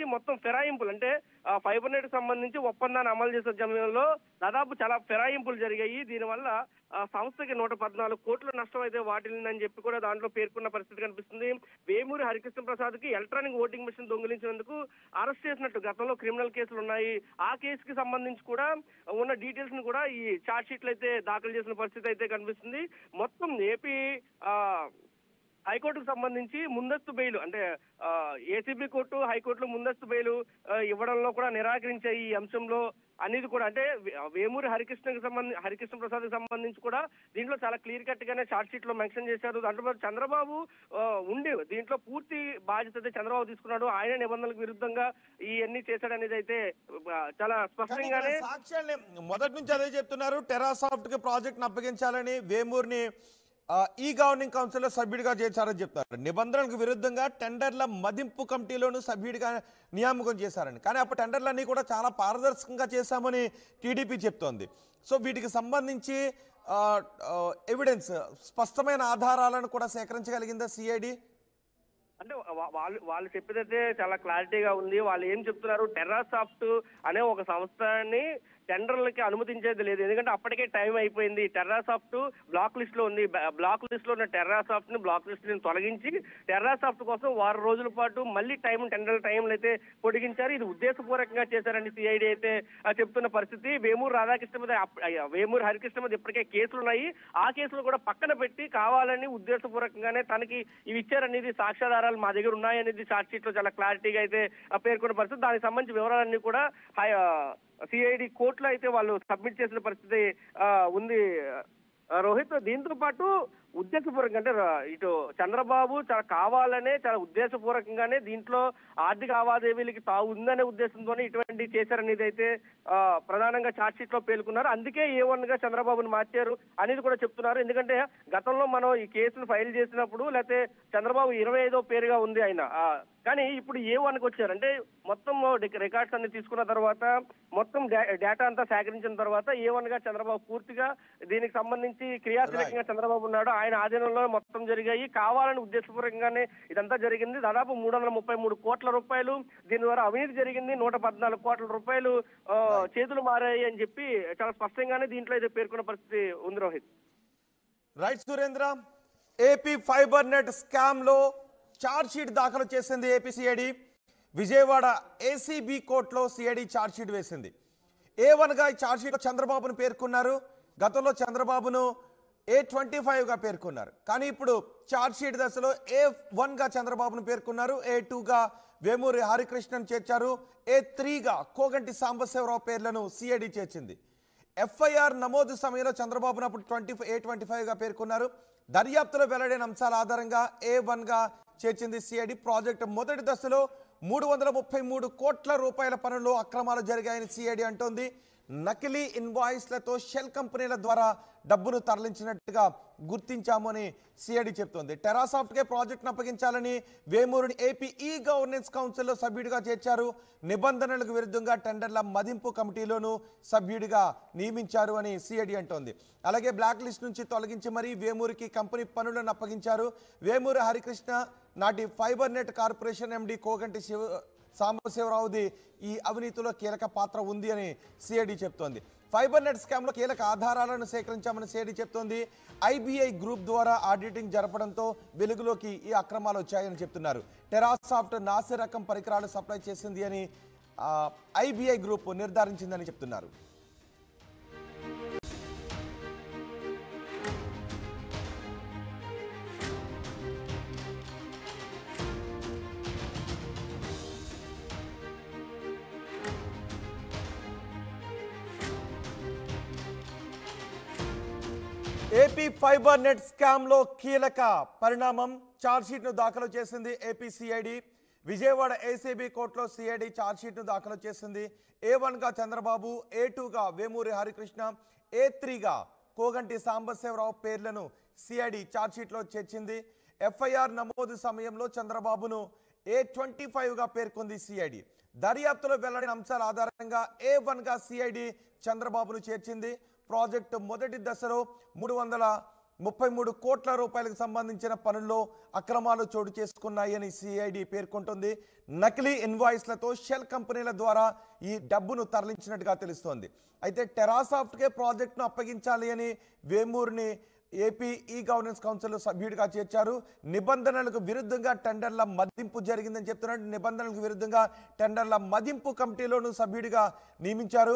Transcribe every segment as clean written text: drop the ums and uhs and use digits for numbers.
సంబంధించి మొత్తం ఫిరాయింపులు అంటే ఫైబర్ నెట్ సంబంధించి ఒప్పందాన్ని అమలు చేసే సమయంలో దాదాపు చాలా ఫిరాయింపులు జరిగాయి. దీనివల్ల సంస్థకి 114 కోట్ల నష్టం అయితే వాటిల్లిందని చెప్పి కూడా దాంట్లో పేర్కొన్న పరిస్థితి కనిపిస్తుంది. వేమూరి హరికృష్ణ ప్రసాద్ కి ఎలక్ట్రానిక్ ఓటింగ్ మిషన్ దొంగిలించినందుకు అరెస్ట్ చేసినట్టు గతంలో క్రిమినల్ కేసులు ఉన్నాయి. ఆ కేసుకి సంబంధించి కూడా ఉన్న డీటెయిల్స్ ని కూడా ఈ చార్జ్ షీట్లు అయితే దాఖలు చేసిన పరిస్థితి అయితే కనిపిస్తుంది. మొత్తం ఏపీ హైకోర్టుకు సంబంధించి ముందస్తు బెయిల్ అంటే ఏసీబీ కోర్టు హైకోర్టులో ముందస్తు బెయిల్ ఇవ్వడంలో కూడా నిరాకరించే ఈ అంశంలో అనేది కూడా అంటే వేమూరి హరికృష్ణ ప్రసాద్ కి సంబంధించి కూడా దీంట్లో చాలా క్లియర్ కట్ గానే చార్జ్ షీట్ లో మెన్షన్ చేశారు. దాంట్లో చంద్రబాబు ఉండి దీంట్లో పూర్తి బాధ్యత అయితే చంద్రబాబు తీసుకున్నాడు. ఆయన నిబంధనలకు విరుద్ధంగా ఇవన్నీ చేశాడు అనేది అయితే చాలా స్పష్టంగానే సాక్ష్యాన్ని మొదటి నుంచి అదే చెప్తున్నారు. టెరాసాఫ్ట్ కి ప్రాజెక్ట్ అప్పగించాలని వేమూరిని ఈ గవర్నింగ్ కౌన్సిల్లో సభ్యుడిగా చేశారని చెప్తారు. నిబంధనలకు విరుద్ధంగా టెండర్ల మదింపు కమిటీలోనూ సభ్యుడిగా నియామకం చేశారని. కానీ అప్పుడు టెండర్లన్నీ కూడా చాలా పారదర్శకంగా చేశామని టీడీపీ చెప్తోంది. సో వీటికి సంబంధించి ఎవిడెన్స్ స్పష్టమైన ఆధారాలను కూడా సేకరించగలిగిందా సిఐడి? అంటే వాళ్ళు చెప్పేదైతే చాలా క్లారిటీగా ఉంది. వాళ్ళు ఏం చెప్తున్నారు, టెర్రాసాఫ్ట్ అనే ఒక సంస్థని టెండర్లకి అనుమతించేది లేదు. ఎందుకంటే అప్పటికే టైం అయిపోయింది. టెర్రాసాఫ్ట్ బ్లాక్ లిస్ట్ లో ఉంది. బ్లాక్ లిస్ట్ లో ఉన్న టెర్రాసాఫ్ట్ ని బ్లాక్ లిస్ట్ ని తొలగించి టెర్రాసాఫ్ట్ కోసం 6 రోజుల పాటు మళ్ళీ టెండర్ టైంలు అయితే పొడిగించారు. ఇది ఉద్దేశపూర్వకంగా చేశారని సిఐడి అయితే చెప్తున్న పరిస్థితి. వేమూరు హరికృష్ణ మీద ఇప్పటికే కేసులు ఉన్నాయి. ఆ కేసులు కూడా పక్కన పెట్టి కావాలని ఉద్దేశపూర్వకంగానే తనకి ఇవి ఇచ్చారనేది సాక్ష్యాధారాలు మా దగ్గర ఉన్నాయనేది చార్జ్ షీట్ లో చాలా క్లారిటీగా అయితే పేర్కొన్న పరిస్థితి. దానికి సంబంధించిన వివరాలన్నీ కూడా సిఐడి కోర్టులో అయితే వాళ్ళు సబ్మిట్ చేసిన పరిస్థితి ఉంది రోహిత్. దీంతో పాటు ఉద్దేశపూర్వకంగా అంటే ఇటు చంద్రబాబు చాలా కావాలనే చాలా ఉద్దేశపూర్వకంగానే దీంట్లో ఆర్థిక లావాదేవీలకి తావు ఉందనే ఉద్దేశంతోనే ఇటువంటి చేశారనేది అయితే ప్రధానంగా చార్జ్ షీట్ లో పేర్కొన్నారు. అందుకే A1 గా చంద్రబాబును మార్చారు అనేది కూడా చెప్తున్నారు. ఎందుకంటే గతంలో మనం ఈ కేసును ఫైల్ చేసినప్పుడు లేకపోతే చంద్రబాబు 25వ పేరుగా ఉంది ఆయన, కానీ ఇప్పుడు A1కి వచ్చారు. అంటే మొత్తం రికార్డ్స్ అన్ని తీసుకున్న తర్వాత మొత్తం డేటా అంతా సేకరించిన తర్వాత A1 గా చంద్రబాబు పూర్తిగా దీనికి సంబంధించి క్రియాశీలకంగా చంద్రబాబు ఉన్నాడు. ఆయన ఆధీనంలో మొత్తం జరిగాయి. కావాలని ఉద్దేశపూర్వకంగానే ఇదంతా జరిగింది. దాదాపు 333 కోట్ల రూపాయలు దీని ద్వారా అవినీతి జరిగింది. 114 కోట్ల రూపాయలు చేతులు మారాయి అని చెప్పి చాలా స్పష్టంగానే దీంట్లో అయితే పేర్కొన్న పరిస్థితి ఉంది Rohit. Right Surendra, AP fibre net scam లో చార్జ్ షీట్ దాఖలు చేసింది ఏపీసీఐడి. విజయవాడ ఏసీబీ కోర్టులో సిఐడి చార్జ్ షీట్ వేసింది. A1 గా చార్జ్ షీట్ చంద్రబాబును పేర్కొన్నారు. గతంలో చంద్రబాబును A25 గా పేర్కొన్నారు. కానీ ఇప్పుడు చార్జ్ షీట్ దశలో A1 గా చంద్రబాబును పేర్కొన్నారు. A2 గా వేమూరి హరికృష్ణన్ చేర్చారు. A3 గా కోగంటి సాంబశివరావు పేర్లను సిఐడి చేర్చింది. ఎఫ్ఐఆర్ నమోదు సమయంలో చంద్రబాబును అప్పుడు A25 గా పేర్కొన్నారు. దర్యాప్తులో వెల్లడైన అంశాల ఆధారంగా A1 గా చేర్చింది సిఐడి. ప్రాజెక్టు మొదటి దశలో 333 కోట్ల రూపాయల పనుల్లో అక్రమాలు జరిగాయని సిఐడి అంటోంది. నకిలీ ఇన్వాయిస్లతో షెల్ కంపెనీల ద్వారా డబ్బును తరలించినట్టుగా గుర్తించామని సిఐడి చెప్తోంది. టెరాసాఫ్ట్కే ప్రాజెక్టును అప్పగించాలని వేమూరుని ఏపీ ఈ గవర్నెన్స్ కౌన్సిల్లో సభ్యుడిగా చేర్చారు. నిబంధనలకు విరుద్ధంగా టెండర్ల మదింపు కమిటీలోనూ సభ్యుడిగా నియమించారు అని సిఐడి అంటోంది. అలాగే బ్లాక్ లిస్ట్ నుంచి తొలగించి మరీ వేమూరికి కంపెనీ పనులను అప్పగించారు. వేమూరి హరికృష్ణ నాటి fibre net corporation MD Koganti సాంబశివరావుది ఈ అవినీతిలో కీలక పాత్ర ఉంది అని సిఐడి చెప్తోంది. ఫైబర్ నెట్ స్కామ్లో కీలక ఆధారాలను సేకరించామని సిఐడి చెప్తోంది. ఐబీఐ గ్రూప్ ద్వారా ఆడిటింగ్ జరపడంతో వెలుగులోకి ఈ అక్రమాలు వచ్చాయని చెప్తున్నారు. టెరాసాఫ్ట్ నాసి రకం పరికరాలు సప్లై చేసింది అని ఐబీఐ గ్రూప్ నిర్ధారించిందని చెప్తున్నారు. ఏపీ ఫైబర్ నెట్ స్కామ్ లో కీలక పరిణామం. చార్జ్ షీట్ ను దాఖలు చేసింది ఏపీ సిఐడి. విజయవాడ ఏసీబీ కోర్టులో సిఐడి చార్జ్ షీట్ ను దాఖలు చేసింది. A1 గా చంద్రబాబు, A2 గా వేమూరి హరికృష్ణ, A3 గా కోగంటి సాంబశివరావు పేర్లను సిఐడి చార్జ్ షీట్ లో చేర్చింది. ఎఫ్ఐఆర్ నమోదు సమయంలో చంద్రబాబును A25 గా పేర్కొంది సిఐడి. దర్యాప్తులో వెల్లడిన అంశాల ఆధారంగా A1 గా సిఐడి చంద్రబాబును చేర్చింది. ప్రాజెక్టు మొదటి దశలో 33 కోట్ల రూపాయలకు సంబంధించిన పనుల్లో అక్రమాలు చోటు చేసుకున్నాయని సిఐడి పేర్కొంటుంది. నకిలీ ఇన్వాయిస్లతో షెల్ కంపెనీల ద్వారా ఈ డబ్బును తరలించినట్టుగా తెలుస్తోంది. అయితే టెరాసాఫ్ట్కే ప్రాజెక్టును అప్పగించాలి అని వేమూరిని ఏపీ ఈ గవర్నెన్స్ కౌన్సిల్ సభ్యుడిగా చేర్చారు. నిబంధనలకు విరుద్ధంగా టెండర్ల మదింపు జరిగిందని చెప్తున్నట్టు నిబంధనలకు విరుద్ధంగా టెండర్ల మదింపు కమిటీలోనూ సభ్యుడిగా నియమించారు.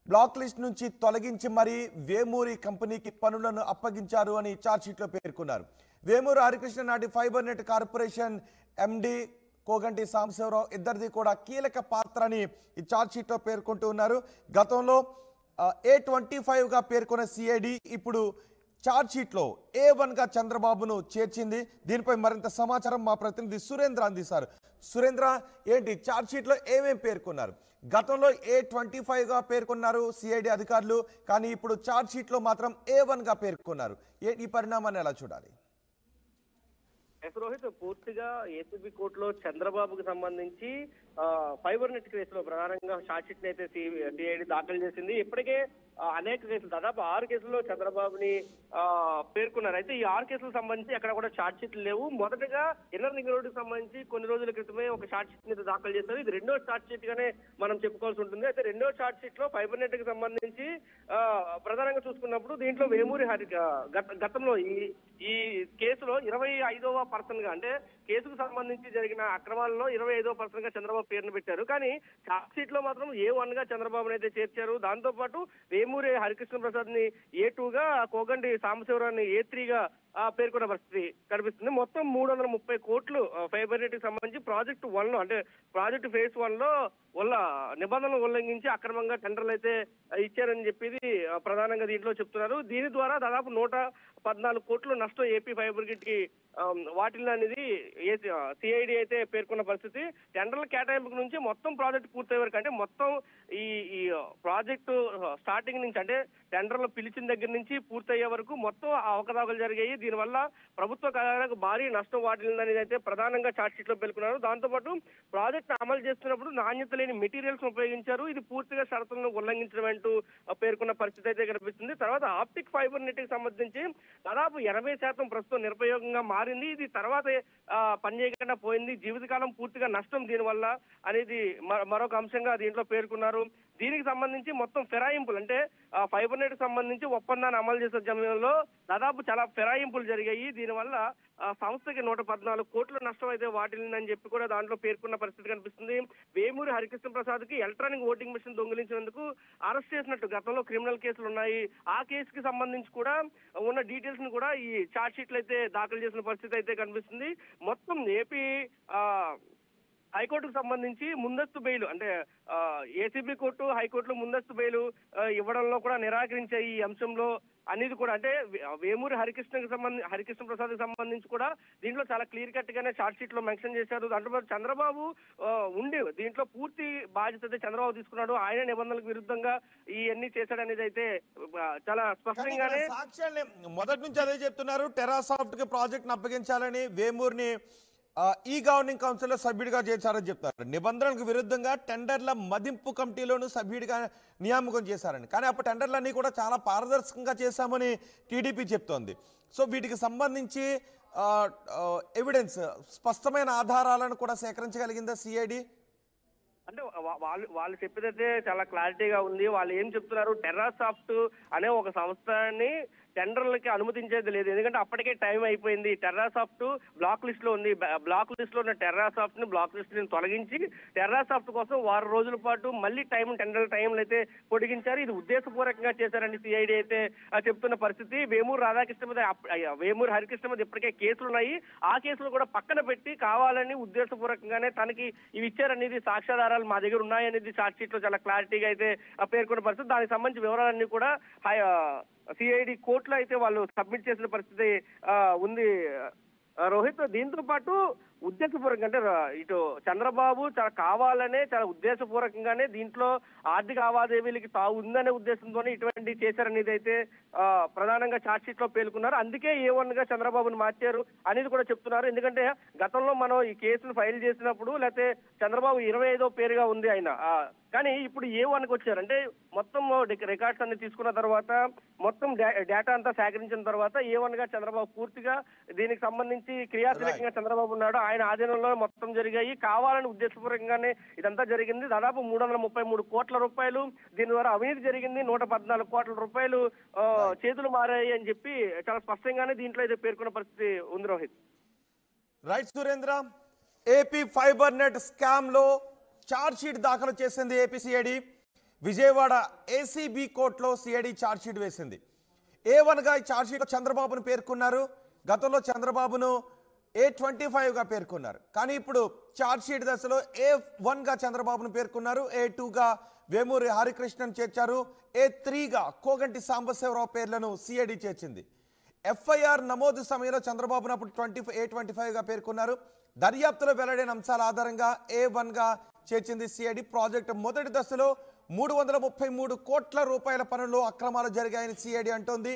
బ్లాక్ లిస్ట్ నుంచి తొలగించి మరీ వేమూరి కంపెనీకి పనులను అప్పగించారు అని ఛార్జ్షీట్లో పేర్కొన్నారు. వేమూరు హరికృష్ణ నాటి fibre net corporation MD Koganti Sambasivarao ఇద్దరిది కూడా కీలక పాత్ర అని ఈ ఛార్జ్షీట్లో పేర్కొంటూ ఉన్నారు. గతంలో A25గా పేర్కొన్న సిఐడి ఇప్పుడు ఛార్జ్షీట్లో A1గా చంద్రబాబును చేర్చింది. దీనిపై మరింత సమాచారం మా ప్రతినిధి సురేంద్ర అందిస్తారు. సురేంద్ర, ఏంటి ఛార్జ్షీట్లో ఏమేం పేర్కొన్నారు? గతంలో A25గా పేర్కొన్నారు సిఐడి అధికారులు, కానీ ఇప్పుడు ఛార్జ్షీట్లో మాత్రం A1గా పేర్కొన్నారు. ఈ పరిణామాన్ని ఎలా చూడాలి? రోహిత్, పూర్తిగా ఏసీబీ కోర్టులో చంద్రబాబుకు సంబంధించి ఫైబర్ నెట్ కేసులో ప్రధానంగా షార్ట్ షీట్ అయితే సిఐడి దాఖలు చేసింది. ఇప్పటికే అనేక కేసులు, దాదాపు 6 కేసుల్లో చంద్రబాబుని పేర్కొన్నారు. అయితే ఈ 6 కేసులకు సంబంధించి అక్కడ కూడా షార్ట్ షీట్లు లేవు. మొదటగా ఇన్నర్ రింగ్ రోడ్డుకి సంబంధించి కొన్ని రోజుల క్రితమే ఒక షార్ట్ షీట్ మీద దాఖలు చేశారు. ఇది రెండో షార్ట్ షీట్ గానే మనం చెప్పుకోవాల్సి ఉంటుంది. అయితే రెండో షార్ట్ షీట్ లో ఫైబర్ నెట్ కి సంబంధించి ప్రధానంగా చూసుకున్నప్పుడు దీంట్లో వేమూరి గతంలో ఈ కేసులో 25వ పర్సన్ గా, అంటే కేసుకు సంబంధించి జరిగిన అక్రమాలలో 25వ పర్సన్ గా చంద్రబాబు పేరును పెట్టారు. కానీ ఛార్జ్ షీట్ లో మాత్రం A1 గా చంద్రబాబుని అయితే చేర్చారు. దాంతో పాటు వేమూరి హరికృష్ణ ప్రసాద్ ని A2గా, కోగంటి సాంబశివరావుని A3 గా పేర్కొన్న పరిస్థితి కనిపిస్తుంది. మొత్తం 330 కోట్లు ఫైబర్ నెట్ కి సంబంధించి ప్రాజెక్ట్ 1 లో, అంటే ప్రాజెక్ట్ ఫేజ్ 1 లో నిబంధనలు ఉల్లంఘించి అక్రమంగా టెండర్లు అయితే ఇచ్చారని చెప్పేది ప్రధానంగా దీంట్లో చెప్తున్నారు. దీని ద్వారా దాదాపు 114 కోట్లు నష్టం ఏపీ ఫైబర్ గ్రిడ్ కి వాటిల్లో అనేది సిఐడి అయితే పేర్కొన్న పరిస్థితి. టెండర్ల కేటాయింపు నుంచి మొత్తం ప్రాజెక్ట్ పూర్తయ్యే వరకు, అంటే మొత్తం ఈ ప్రాజెక్టు స్టార్టింగ్ నుంచి, అంటే టెండర్లు పిలిచిన దగ్గర నుంచి పూర్తయ్యే వరకు మొత్తం అవకతవకలు జరిగాయి. దీనివల్ల ప్రభుత్వ ఖజానాకు భారీ నష్టం వాటిల్లిందనేది అయితే ప్రధానంగా ఛార్జ్ షీట్ లో పేర్కొన్నారు. దాంతోపాటు ప్రాజెక్ట్ అమలు చేస్తున్నప్పుడు నాణ్యత లేని మెటీరియల్స్ ఉపయోగించారు. ఇది పూర్తిగా షరతులను ఉల్లంఘించడం అంటూ పేర్కొన్న పరిస్థితి అయితే కనిపిస్తుంది. తర్వాత ఆప్టిక్ ఫైబర్ నెట్ కి సంబంధించి దాదాపు 80% ప్రస్తుతం నిరుపయోగంగా మారింది. ఇది తర్వాత పనిచేయకుండా పోయింది. జీవితకాలం పూర్తిగా నష్టం దీనివల్ల అనేది మరొక అంశంగా దీంట్లో పేర్కొన్నారు. దీనికి సంబంధించి మొత్తం ఫిరాయింపులు, అంటే ఫైబర్ నెట్ సంబంధించి ఒప్పందాన్ని అమలు చేసే సమయంలో దాదాపు చాలా ఫిరాయింపులు జరిగాయి. దీనివల్ల సంస్థకి 114 కోట్ల నష్టం అయితే వాటిల్లిందని చెప్పి కూడా దాంట్లో పేర్కొన్న పరిస్థితి కనిపిస్తుంది. వేమూరి హరికృష్ణ ప్రసాద్ కి ఎలక్ట్రానిక్ ఓటింగ్ మిషన్ దొంగిలించినందుకు అరెస్ట్ చేసినట్టు గతంలో క్రిమినల్ కేసులు ఉన్నాయి. ఆ కేసుకి సంబంధించి కూడా ఉన్న డీటెయిల్స్ ని కూడా ఈ ఛార్జ్ షీట్లు అయితే దాఖలు చేసిన పరిస్థితి అయితే కనిపిస్తుంది. మొత్తం ఏపీ హైకోర్టుకు సంబంధించి ముందస్తు బెయిల్, అంటే ఏసీబీ కోర్టు, హైకోర్టులో ముందస్తు బెయిల్ ఇవ్వడంలో కూడా నిరాకరించే ఈ అంశంలో అనేది కూడా, అంటే వేమూరి హరికృష్ణ ప్రసాద్ కి సంబంధించి కూడా దీంట్లో చాలా క్లియర్ కట్ గానే ఛార్జ్ షీట్ లో మెన్షన్ చేశారు. దాంట్లో చంద్రబాబు ఉండి దీంట్లో పూర్తి బాధ్యత చంద్రబాబు తీసుకున్నాడు, ఆయన నిబంధనలకు విరుద్ధంగా ఇవన్నీ చేశాడనేది అయితే చాలా స్పష్టంగానే సాక్ష్యాన్ని మొదటి నుంచి అదే చెప్తున్నారు. టెరాసాఫ్ట్ కి ప్రాజెక్ట్ అప్పగించాలని వేమూరిని ఈ గవర్నింగ్ కౌన్సిల్లో సభ్యుడిగా చేశారని చెప్తారు. నిబంధనలకు విరుద్ధంగా టెండర్ల మదింపు కమిటీలోనూ సభ్యుడిగా నియామకం చేశారని, కానీ అప్పుడు టెండర్లన్నీ కూడా చాలా పారదర్శకంగా చేశామని టీడీపీ చెప్తోంది. సో వీటికి సంబంధించి ఎవిడెన్స్, స్పష్టమైన ఆధారాలను కూడా సేకరించగలిగిందా సిఐడి? అంటే వాళ్ళు చెప్పేదైతే చాలా క్లారిటీగా ఉంది. వాళ్ళు ఏం చెప్తున్నారు, టెర్రాసాఫ్ట్ అనే ఒక సంస్థని టెండర్లకి అనుమతించేది లేదు. ఎందుకంటే అప్పటికే టైం అయిపోయింది. టెర్రాసాఫ్ట్ బ్లాక్ లిస్ట్ లో ఉంది. బ్లాక్ లిస్ట్ లో ఉన్న టెర్రాసాఫ్ట్ ని బ్లాక్ లిస్ట్ ని తొలగించి టెర్రాసాఫ్ట్ కోసం 6 రోజుల పాటు మళ్ళీ టెండర్ టైంలు అయితే పొడిగించారు. ఇది ఉద్దేశపూర్వకంగా చేశారని సిఐడి అయితే చెప్తున్న పరిస్థితి. వేమూరు హరికృష్ణ మీద ఇప్పటికే కేసులు ఉన్నాయి. ఆ కేసులు కూడా పక్కన పెట్టి కావాలని ఉద్దేశపూర్వకంగానే తనకి ఇవి ఇచ్చారనేది సాక్ష్యాధారాలు మా దగ్గర ఉన్నాయనేది ఛార్జ్ షీట్ లో చాలా క్లారిటీగా అయితే పేర్కొన్న పరిస్థితి. దానికి సంబంధించి వివరాలన్నీ కూడా సిఐడి కోర్టులో అయితే వాళ్ళు సబ్మిట్ చేసిన పరిస్థితి ఉంది రోహిత్. దీంతో పాటు ఉద్దేశపూర్వకంగా, అంటే ఇటు చంద్రబాబు చాలా కావాలనే, చాలా ఉద్దేశపూర్వకంగానే దీంట్లో ఆర్థిక లావాదేవీలకి తావు ఉందనే ఉద్దేశంతోనే ఇటువంటి చేశారనేది అయితే ప్రధానంగా ఛార్జ్ షీట్ లో పేర్కొన్నారు. అందుకే A1 గా చంద్రబాబును మార్చారు అనేది కూడా చెప్తున్నారు. ఎందుకంటే గతంలో మనం ఈ కేసును ఫైల్ చేసినప్పుడు, లేకపోతే చంద్రబాబు 25వ పేరుగా ఉంది ఆయన కానీ ఇప్పుడు A1కి వచ్చారు. అంటే మొత్తం రికార్డ్స్ అన్ని తీసుకున్న తర్వాత మొత్తం డేటా అంతా సేకరించిన తర్వాత A1 గా చంద్రబాబు పూర్తిగా దీనికి సంబంధించి క్రియాశీలకంగా చంద్రబాబు ఉన్నాడు. ఆయన ఆధీనంలో మొత్తం జరిగాయి. కావాలని ఉద్దేశపూర్వకంగానే ఇదంతా జరిగింది. దాదాపు 333 కోట్ల రూపాయలు దీని ద్వారా అవినీతి జరిగింది. 114 కోట్ల రూపాయలు చేతులు మారాయి అని చెప్పి చాలా స్పష్టంగానే దీంట్లో అయితే పేర్కొన్న పరిస్థితి ఉంది Rohit. Right Surendra, AP fibre net scam లో చార్జ్ షీట్ దాఖలు చేసింది ఏపీసీఐడి. విజయవాడ ఏసీబీ కోర్టులో సిఐడి చార్జ్ షీట్ వేసింది. A1గా ఈ చార్జ్ షీట్ చంద్రబాబును పేర్కొన్నారు. గతంలో చంద్రబాబును A25గా పేర్కొన్నారు. కానీ ఇప్పుడు చార్జ్ షీట్ దశలో A1గా చంద్రబాబును పేర్కొన్నారు. A2గా వేమూరి హరికృష్ణన్ చేర్చారు. A3గా కోగంటి సాంబశివరావు పేర్లను సిఐడి చేర్చింది. ఎఫ్ఐఆర్ నమోదు సమయంలో చంద్రబాబును అప్పుడు A25గా పేర్కొన్నారు. దర్యాప్తులో వెల్లడైన అంశాల ఆధారంగా A1గా చేర్చింది సిఐడి. ప్రాజెక్టు మొదటి దశలో 333 కోట్ల రూపాయల పనుల్లో అక్రమాలు జరిగాయని సిఐడి అంటోంది.